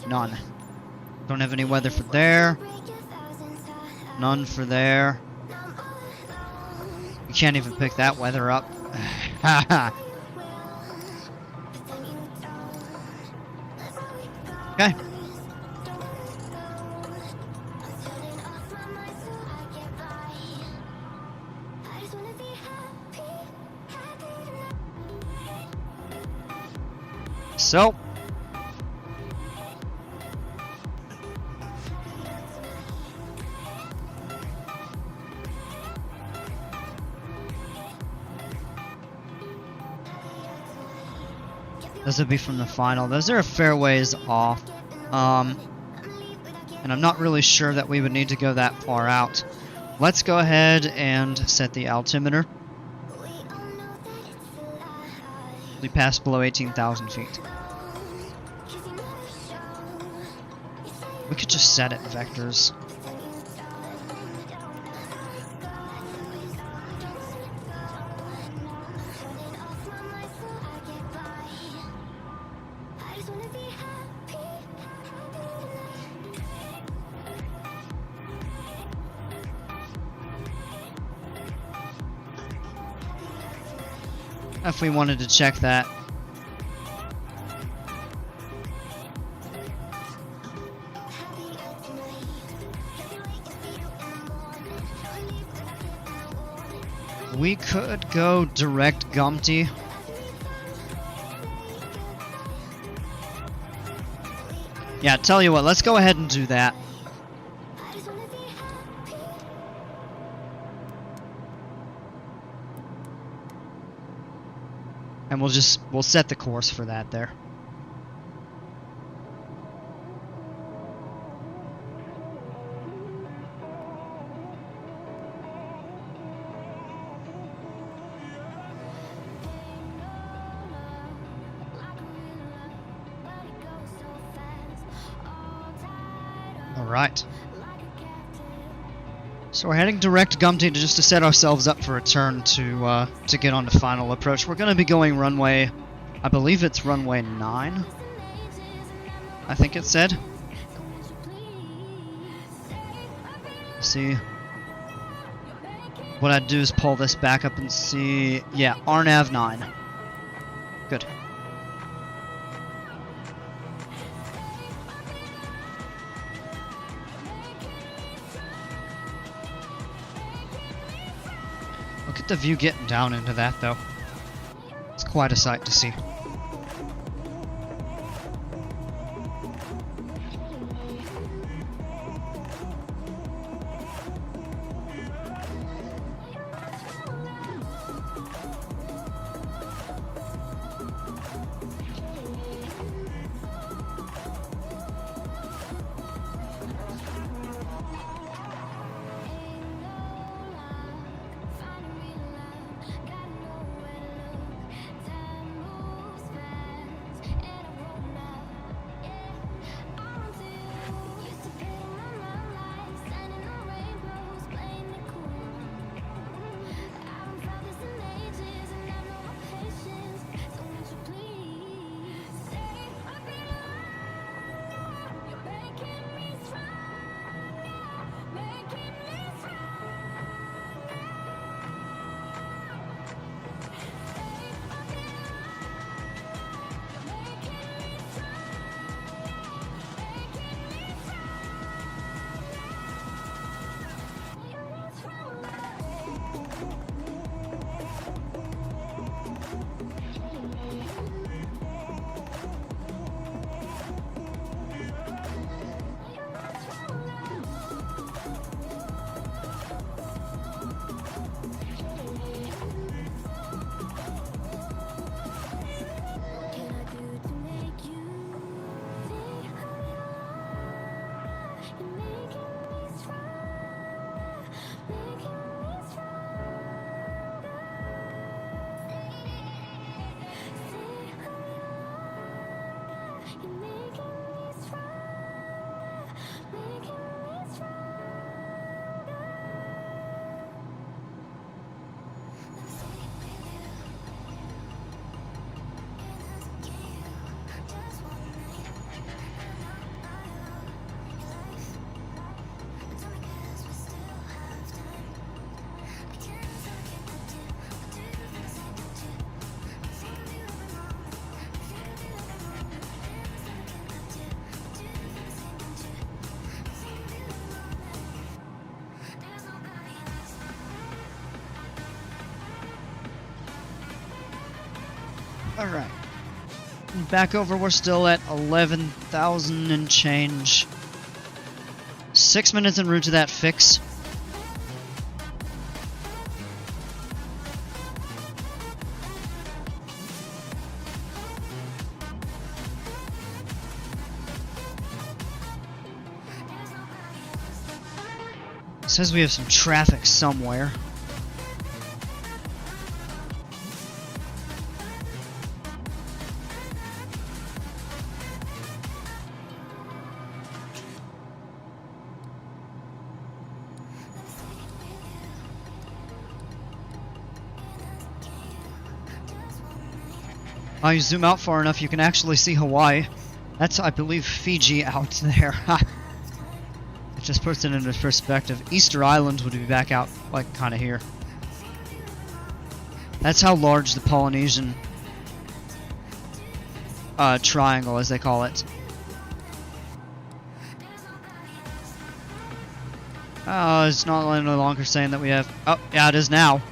None. Don't have any weather for there. None for there. You can't even pick that weather up. Okay. So this would be from the final. Those are a fair ways off. And I'm not really sure that we would need to go that far out. Let's go ahead and set the altimeter. We passed below 18,000 feet. We could just set it vectors. If we wanted to check that. We could go direct Gumty. Yeah, tell you what, let's go ahead and do that. And we'll set the course for that there. Alright. So we're heading direct Gumty just to set ourselves up for a turn to get on the final approach. We're going to be going runway, I believe it's runway 9. I think it said. See, what I'd do is pull this back up and see, yeah, RNAV 9. Good. Look at the view getting down into that, though. It's quite a sight to see. Alright. Back over, we're still at 11,000 and change. 6 minutes en route to that fix. It says we have some traffic somewhere. You zoom out far enough, you can actually see Hawaii. That's, I believe, Fiji out there. It just puts it into perspective. Easter Island would be back out, like, kind of here. That's how large the Polynesian triangle, as they call it. Oh, it's not no longer saying that we have... Oh, yeah, it is now.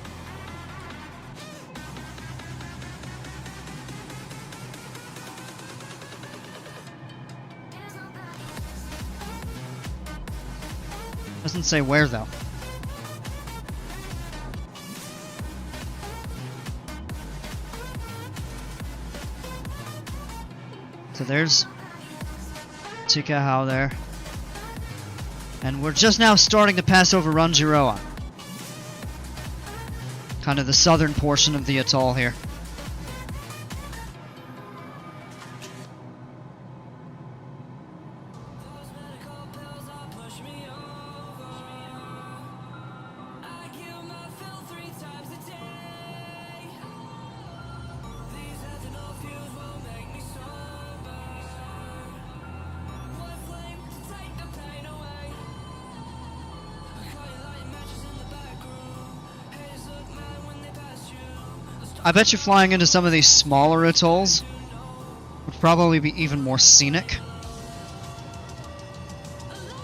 Doesn't say where, though. So there's Tikahau there. And we're just now starting to pass over Rangiroa. Kind of the southern portion of the atoll here. I bet you flying into some of these smaller atolls would probably be even more scenic.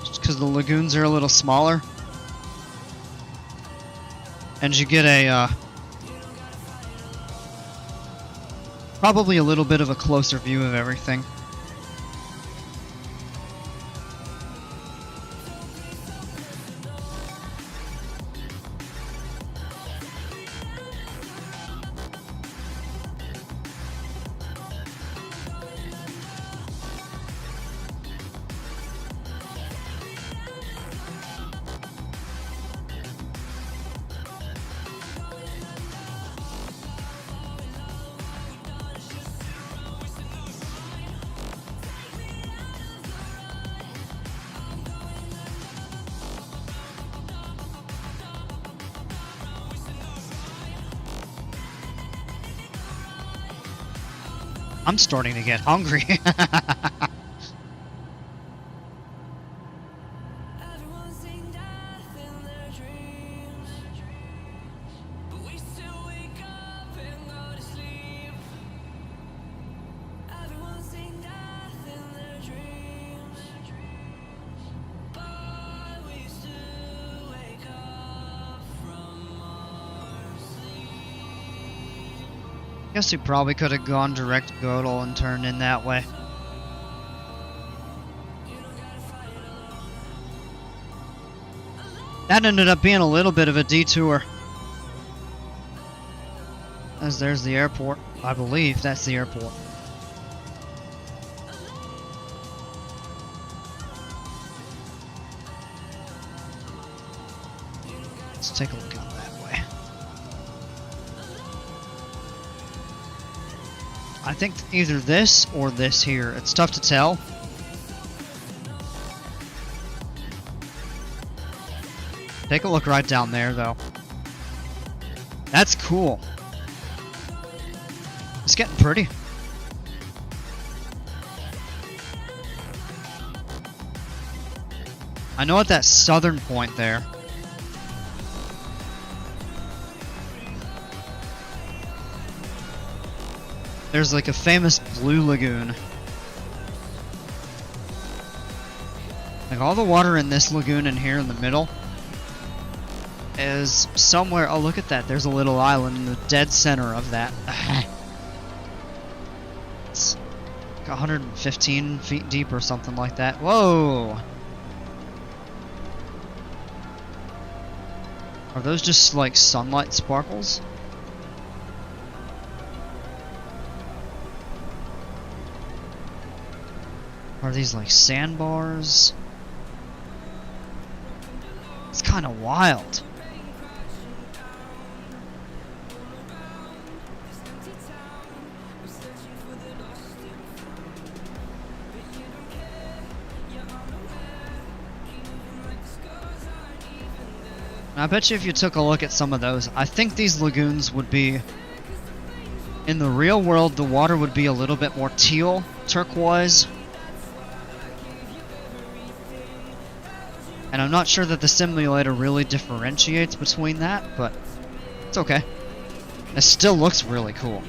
Just because the lagoons are a little smaller. And you get a, probably a little bit of a closer view of everything. I'm starting to get hungry. Guess we probably could have gone direct Godel and turned in that way. That ended up being a little bit of a detour. As there's the airport. I believe that's the airport. Let's take a look out that way. I think either this or this here. It's tough to tell. Take a look right down there, though. That's cool. It's getting pretty. I know at that southern point there, there's like a famous blue lagoon. Like all the water in this lagoon and here in the middle is somewhere. Oh, look at that. There's a little island in the dead center of that. It's like 115 feet deep or something like that. Whoa! Are those just like sunlight sparkles? Are these like sandbars? It's kind of wild. I bet you if you took a look at some of those, I think these lagoons would be, in the real world, the water would be a little bit more teal, turquoise. And I'm not sure that the simulator really differentiates between that, but it's okay. It still looks really cool.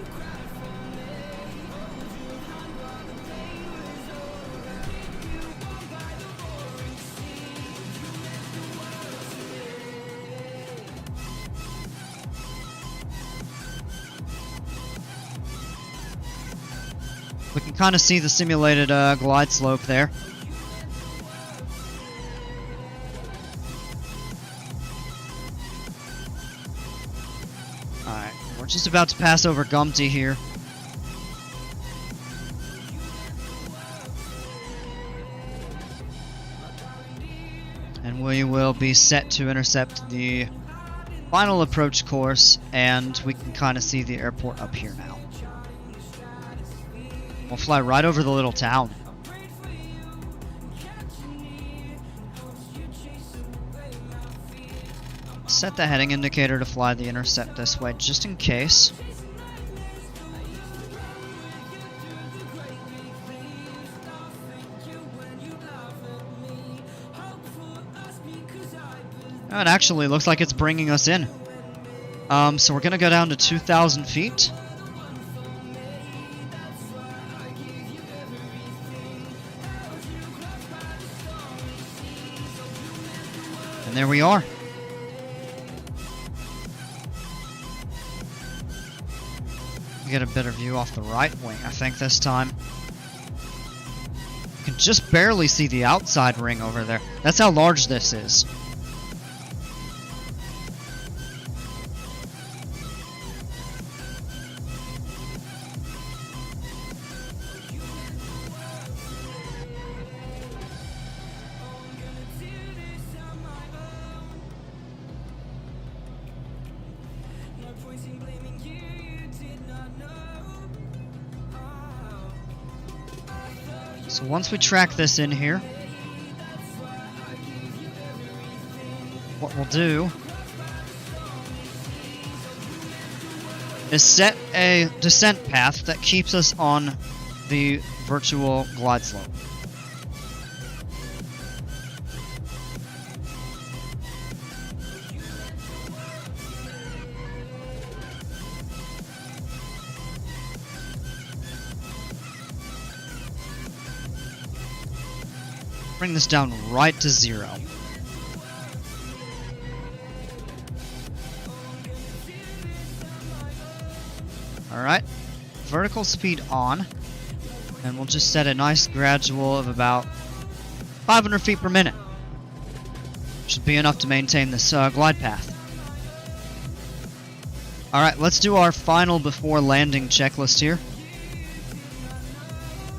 We can kind of see the simulated glide slope there. Alright, we're just about to pass over Gumty here. And we will be set to intercept the final approach course, and we can kind of see the airport up here now. We'll fly right over the little town. Set the heading indicator to fly the intercept this way, just in case. Oh, it actually looks like it's bringing us in. So we're gonna go down to 2,000 feet. And there we are. We get a better view off the right wing, I think, this time. You can just barely see the outside ring over there. That's how large this is. So once we track this in here, what we'll do is set a descent path that keeps us on the virtual glide slope. Bring this down right to 0. Alright, vertical speed on, and we'll just set a nice gradual of about 500 feet per minute. Should be enough to maintain this glide path. Alright, let's do our final before landing checklist here.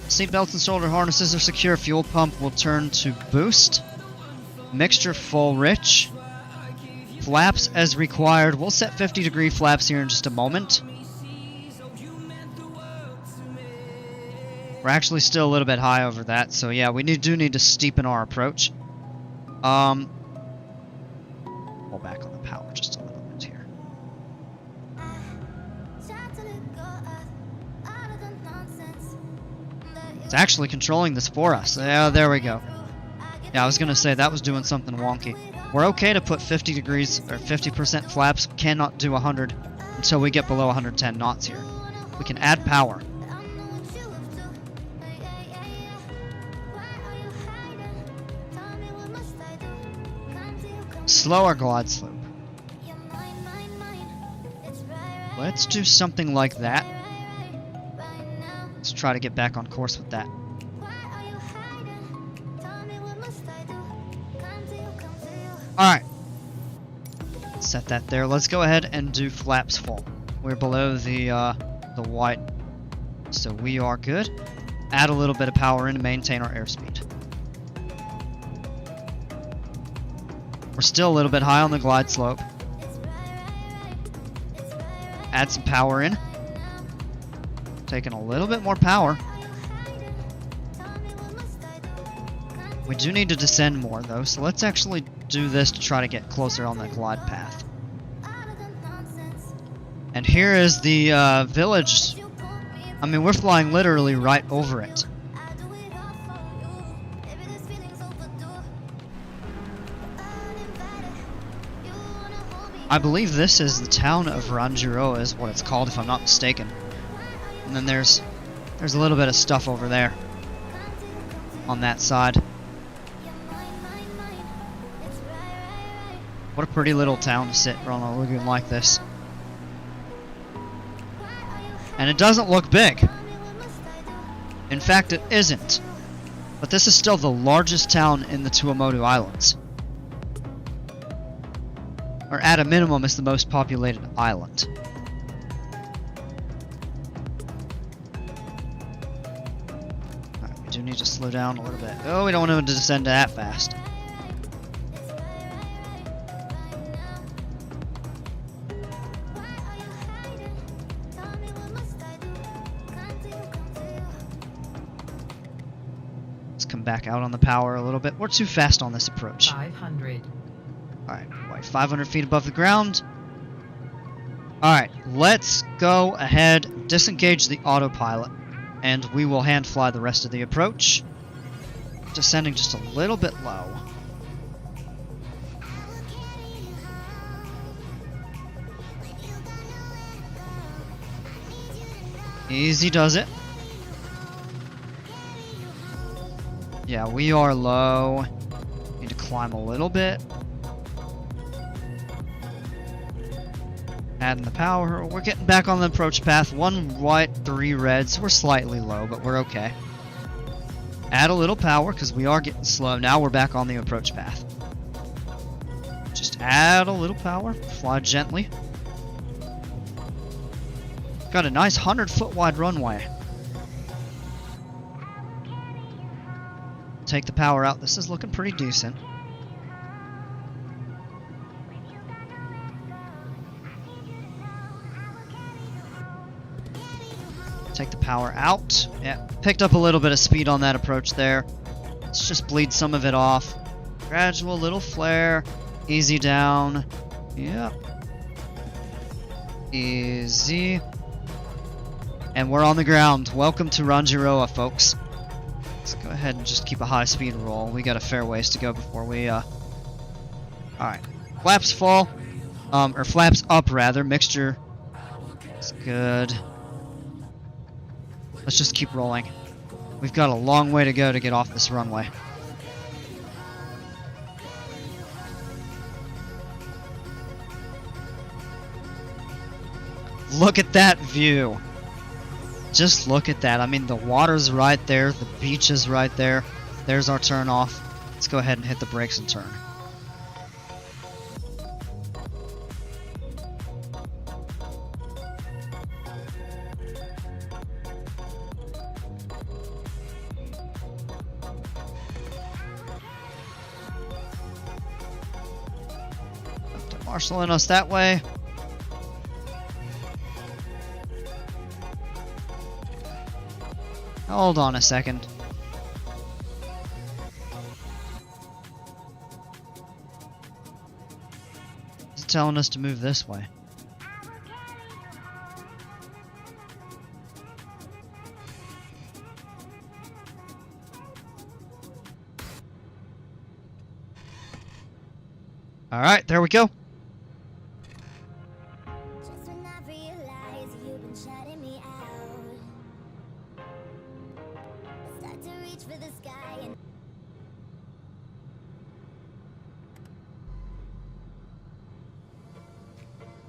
Seatbelts and shoulder harnesses are secure. Fuel pump will turn to boost. Mixture full rich. Flaps as required. We'll set 50-degree flaps here in just a moment. We're actually still a little bit high over that, so yeah, we do need to steepen our approach. Pull back on the power just a little bit here. It's actually controlling this for us. Yeah, there we go. Yeah, I was gonna say that was doing something wonky. We're okay to put 50 degrees or 50% flaps. Cannot do 100 until we get below 110 knots here. We can add power. Slow our glide slope. Let's do something like that. Let's try to get back on course with that. Alright. Set that there. Let's go ahead and do flaps full. We're below the white, so we are good. Add a little bit of power in to maintain our airspeed. We're still a little bit high on the glide slope. Add some power in. Taking a little bit more power. We do need to descend more though, so let's actually do this to try to get closer on the glide path. And here is the village. I mean, we're flying literally right over it. I believe this is the town of Rangiroa is what it's called, if I'm not mistaken. And then there's a little bit of stuff over there on that side. What a pretty little town to sit on a lagoon like this. And it doesn't look big. In fact, it isn't. But this is still the largest town in the Tuamotu Islands. Or at a minimum, it's the most populated island. Alright, we do need to slow down a little bit. Oh, we don't want to descend that fast. Let's come back out on the power a little bit. We're too fast on this approach. 500. Alright, 500 feet above the ground. Alright, let's go ahead, disengage the autopilot, and we will hand fly the rest of the approach. Descending just a little bit low. Easy does it. Yeah, we are low. Need to climb a little bit. Adding the power. We're getting back on the approach path. 1 white, 3 reds. We're slightly low, but we're okay. Add a little power because we are getting slow. Now we're back on the approach path. Just add a little power. Fly gently. Got a nice 100-foot wide runway. Take the power out. This is looking pretty decent. Take the power out. Yeah, picked up a little bit of speed on that approach there. Let's just bleed some of it off. Gradual little flare. Easy down. Yep. Easy. And we're on the ground. Welcome to Rangiroa, folks. Let's go ahead and just keep a high speed roll. We got a fair ways to go before we, Alright. Flaps full. Or flaps up, rather. Mixture. It's good. Let's just keep rolling. We've got a long way to go to get off this runway. Look at that view. Just look at that. I mean, the water's right there. The beach is right there. There's our turn off. Let's go ahead and hit the brakes and turn. Marshalling us that way. Hold on a second. It's telling us to move this way. All right, there we go.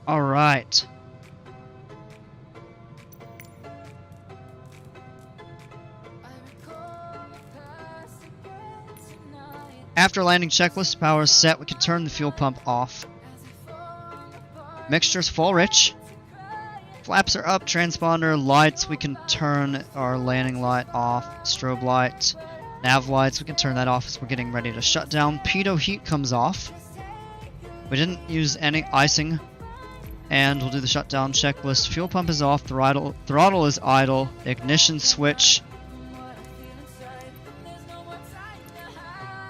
All right. After landing checklist, power is set. We can turn the fuel pump off. Mixture's full rich. Flaps are up. Transponder lights. We can turn our landing light off. Strobe light. Nav lights. We can turn that off as we're getting ready to shut down. Pitot heat comes off. We didn't use any icing. And we'll do the shutdown checklist. Fuel pump is off. Throttle is idle. Ignition switch.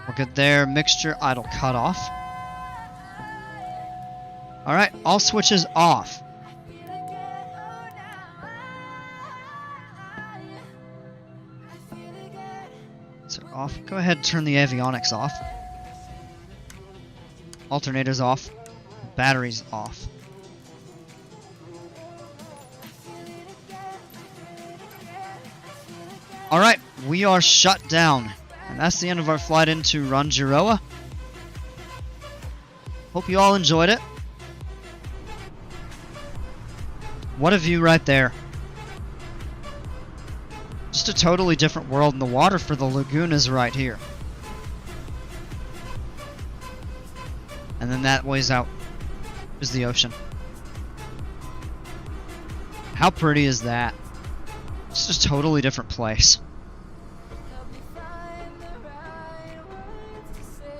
We're good there. Mixture idle cut off. Alright, all switches off. So off. Go ahead and turn the avionics off. Alternators off. Batteries off. Alright, we are shut down. And that's the end of our flight into Rangiroa. Hope you all enjoyed it. What a view right there. Just a totally different world, and the water for the lagoon is right here. And then that ways out is the ocean. How pretty is that? It's just a totally different place.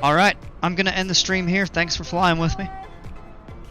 Alright, I'm going to end the stream here. Thanks for flying with me.